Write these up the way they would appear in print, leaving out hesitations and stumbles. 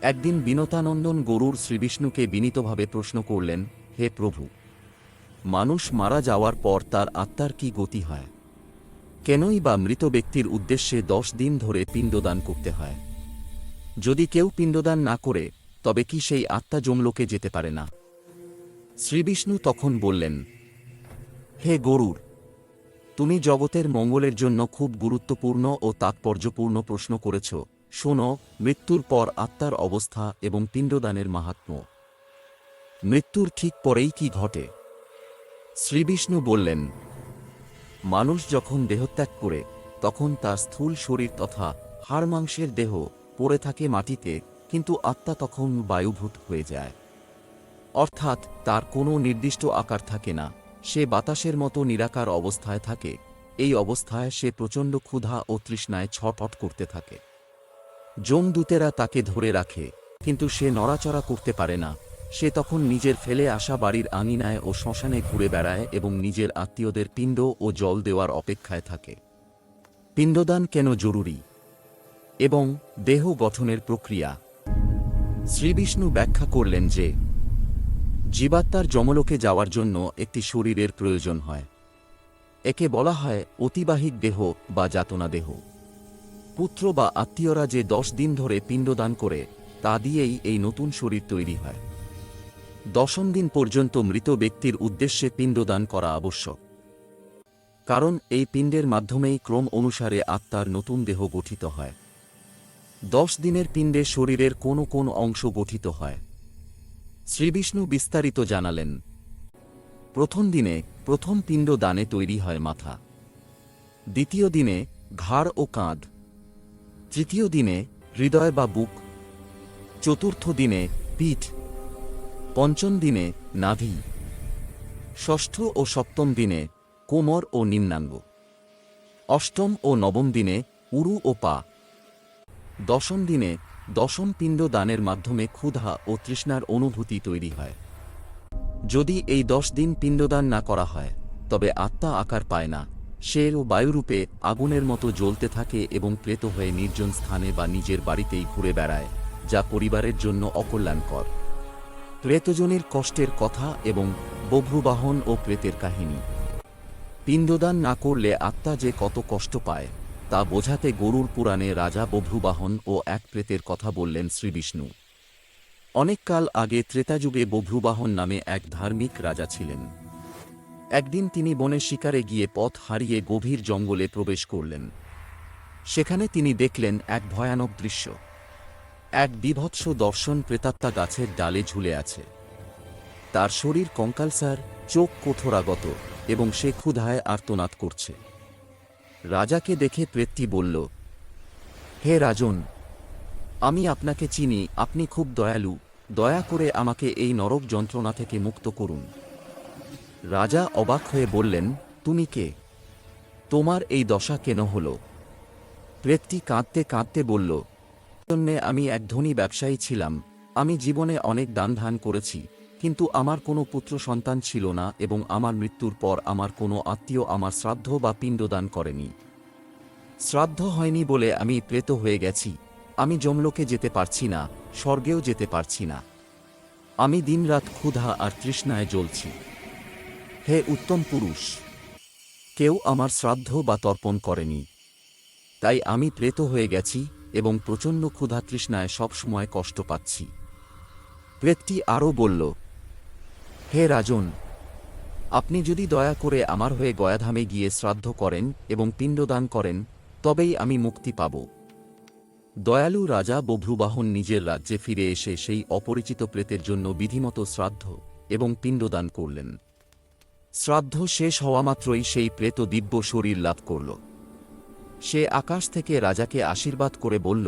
একদিন বিনতানন্দন গরুড় শ্রীবিষ্ণুকে বিনীতভাবে প্রশ্ন করলেন, হে প্রভু, মানুষ মারা যাওয়ার পর তার আত্মার কি গতি হয়? কেনই বা মৃত ব্যক্তির উদ্দেশ্যে 10 দিন ধরে পিণ্ডদান করতে হয়? যদি কেউ পিণ্ডদান না করে, তবে কি সেই আত্মা যমলোকে যেতে পারে না? শ্রীবিষ্ণু তখন বললেন, হে গরুড়, তুমি জগতের মঙ্গলের জন্য খুব গুরুত্বপূর্ণ ও তাৎপর্যপূর্ণ প্রশ্ন করেছ। শোনো, মৃত্যুর পর আত্মার অবস্থা এবং পিণ্ডদানের মাহাত্ম্য। মৃত্যুর ঠিক পরেই কি ঘটে? শ্রীবিষ্ণু বললেন, মানুষ যখন দেহত্যাগ করে, তখন তার স্থূল শরীর তথা হাড় মাংসের দেহ পড়ে থাকে মাটিতে, কিন্তু আত্মা তখন বায়ুভূত হয়ে যায়। অর্থাৎ তার কোনো নির্দিষ্ট আকার থাকে না, সে বাতাসের মতো নিরাকার অবস্থায় থাকে। এই অবস্থায় সে প্রচণ্ড ক্ষুধা ও তৃষ্ণায় ছটফট করতে থাকে। যমদূতেরা তাকে ধরে রাখে, কিন্তু সে নড়াচড়া করতে পারে না। সে তখন নিজের ফেলে আসা বাড়ির আঙিনায় ও শ্মশানে ঘুরে বেড়ায় এবং নিজের আত্মীয়দের পিণ্ড ও জল দেওয়ার অপেক্ষায় থাকে। পিণ্ডদান কেন জরুরি এবং দেহ গঠনের প্রক্রিয়া? শ্রীবিষ্ণু ব্যাখ্যা করলেন যে, জীবাত্মার যমলোকে যাওয়ার জন্য একটি শরীরের প্রয়োজন হয়। একে বলা হয় অতিবাহিক দেহ বা যাতনা দেহ। পুত্র বা আত্মীয়রা যে 10 দিন ধরে পিণ্ডদান করে, তা দিয়েই এই নতুন শরীর তৈরি হয়। 10ম দিন পর্যন্ত মৃত ব্যক্তির উদ্দেশ্যে পিণ্ডদান করা আবশ্যক, কারণ এই পিণ্ডের মাধ্যমেই ক্রম অনুসারে আত্মার নতুন দেহ গঠিত হয়। 10 দিনের পিণ্ডে শরীরের কোন কোন অংশ গঠিত হয়, শ্রীবিষ্ণু বিস্তারিত জানালেন। প্রথম দিনে প্রথম পিণ্ড দানে তৈরি হয় মাথা। দ্বিতীয় দিনে ঘাড় ও কাঁধ। তৃতীয় দিনে হৃদয় বা বুক। চতুর্থ দিনে পিঠ। পঞ্চম দিনে নাভি। ষষ্ঠ ও সপ্তম দিনে কোমর ও নিম্নাঙ্গ। অষ্টম ও নবম দিনে উরু ও পা। দশম দিনে দশম পিণ্ড দানের মাধ্যমে ক্ষুধা ও তৃষ্ণার অনুভূতি তৈরি হয়। যদি এই 10 দিন পিণ্ডদান না করা হয়, তবে আত্মা আকার পায় না। সে ও বায়ুরূপে আগুনের মতো জ্বলতে থাকে এবং প্রেত হয়ে নির্জন স্থানে বা নিজের বাড়িতেই ঘুরে বেড়ায়, যা পরিবারের জন্য অকল্যাণকর। প্রেতজনের কষ্টের কথা এবং বভ্রুবাহন ও প্রেতের কাহিনী। পিণ্ডদান না করলে আত্মা যে কত কষ্ট পায়, তা বোঝাতে গরুড় পুরাণে রাজা বভ্রুবাহন ও এক প্রেতের কথা বললেন শ্রীবিষ্ণু। অনেককাল আগে ত্রেতাযুগে বভ্রুবাহন নামে এক ধার্মিক রাজা ছিলেন। একদিন তিনি বনে শিকারে গিয়ে পথ হারিয়ে গভীর জঙ্গলে প্রবেশ করলেন। সেখানে তিনি দেখলেন এক ভয়ানক দৃশ্য। এক বীভৎস দর্শন প্রেতাত্মা গাছের ডালে ঝুলে আছে। তার শরীর কঙ্কালসার, চোখ কঠোরাগত এবং সে ক্ষুধায় আর্তনাদ করছে। রাজাকে দেখে প্রেতটি বলল, হে রাজন, আমি আপনাকে চিনি, আপনি খুব দয়ালু। দয়া করে আমাকে এই নরক যন্ত্রণা থেকে মুক্ত করুন। রাজা অবাক হয়ে বললেন, তুমি কে? তোমার এই দশা কেন হল? প্রেতটি কাঁদতে কাঁদতে বলল, আমি এক ধনী ব্যবসায়ী ছিলাম। আমি জীবনে অনেক দান ধান করেছি, কিন্তু আমার কোনো পুত্র সন্তান ছিল না এবং আমার মৃত্যুর পর আমার কোনো আত্মীয় আমার শ্রাদ্ধ বা পিণ্ডদান করেনি। শ্রাদ্ধ হয়নি বলে আমি প্রেত হয়ে গেছি। আমি যমলোকে যেতে পারছি না, স্বর্গেও যেতে পারছি না। আমি দিনরাত ক্ষুধা আর তৃষ্ণায় জ্বলছি। হে উত্তম পুরুষ, কেউ আমার শ্রাদ্ধ বা তর্পণ করেনি, তাই আমি প্রেত হয়ে গেছি এবং প্রচণ্ড ক্ষুধা তৃষ্ণায় সবসময় কষ্ট পাচ্ছি। প্রেতটি আরও বলল, হে রাজন, আপনি যদি দয়া করে আমার হয়ে গয়াধামে গিয়ে শ্রাদ্ধ করেন এবং পিণ্ডদান করেন, তবেই আমি মুক্তি পাব। দয়ালু রাজা বভ্রুবাহন নিজের রাজ্যে ফিরে এসে সেই অপরিচিত প্রেতের জন্য বিধিমতো শ্রাদ্ধ এবং পিণ্ডদান করলেন। শ্রাদ্ধ শেষ হওয়া মাত্রই সেই প্রেত দিব্য শরীর লাভ করল। সে আকাশ থেকে রাজাকে আশীর্বাদ করে বলল,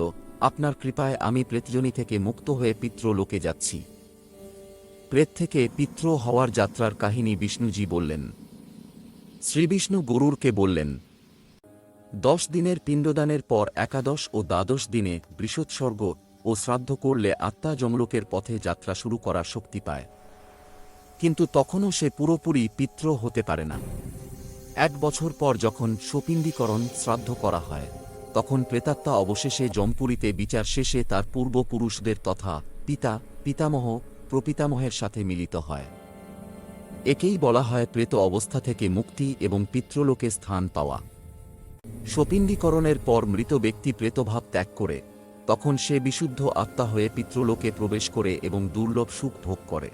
আপনার কৃপায় আমি প্রেতজনি থেকে মুক্ত হয়ে পিতৃলোকে যাচ্ছি। প্রেত থেকে পিতৃ হওয়ার যাত্রার কাহিনী বিষ্ণুজি বললেন। শ্রীবিষ্ণু গরুড়কে বললেন, 10 দিনের পিণ্ডদানের পর একাদশ ও দ্বাদশ দিনে বৃষোৎসর্গ ও শ্রাদ্ধ করলে আত্মা যমলোকের পথে যাত্রা শুরু করার শক্তি পায়, কিন্তু তখনও সে পুরোপুরি পিতৃ হতে পারে না। 1 বছর পর যখন সপিণ্ডীকরণ শ্রাদ্ধ করা হয়, তখন প্রেতাত্মা অবশেষে যমপুরীতে বিচার শেষে তার পূর্বপুরুষদের তথা পিতা, পিতামহ, প্রপিতামহের সাথে মিলিত হয়। একেই বলা হয় প্রেত অবস্থা থেকে মুক্তি এবং পিতৃলোকে স্থান পাওয়া। সপিণ্ডীকরণের পর মৃত ব্যক্তি প্রেতভাব ত্যাগ করে, তখন সে বিশুদ্ধ আত্মা হয়ে পিতৃলোকে প্রবেশ করে এবং দুর্লভ সুখ ভোগ করে।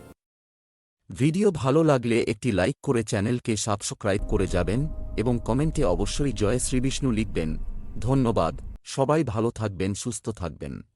ভিডিও ভালো লাগলে একটি লাইক করে চ্যানেলকে সাবস্ক্রাইব করে যাবেন এবং কমেন্টে অবশ্যই জয় শ্রীবিষ্ণু লিখবেন। ধন্যবাদ। সবাই ভালো থাকবেন, সুস্থ থাকবেন।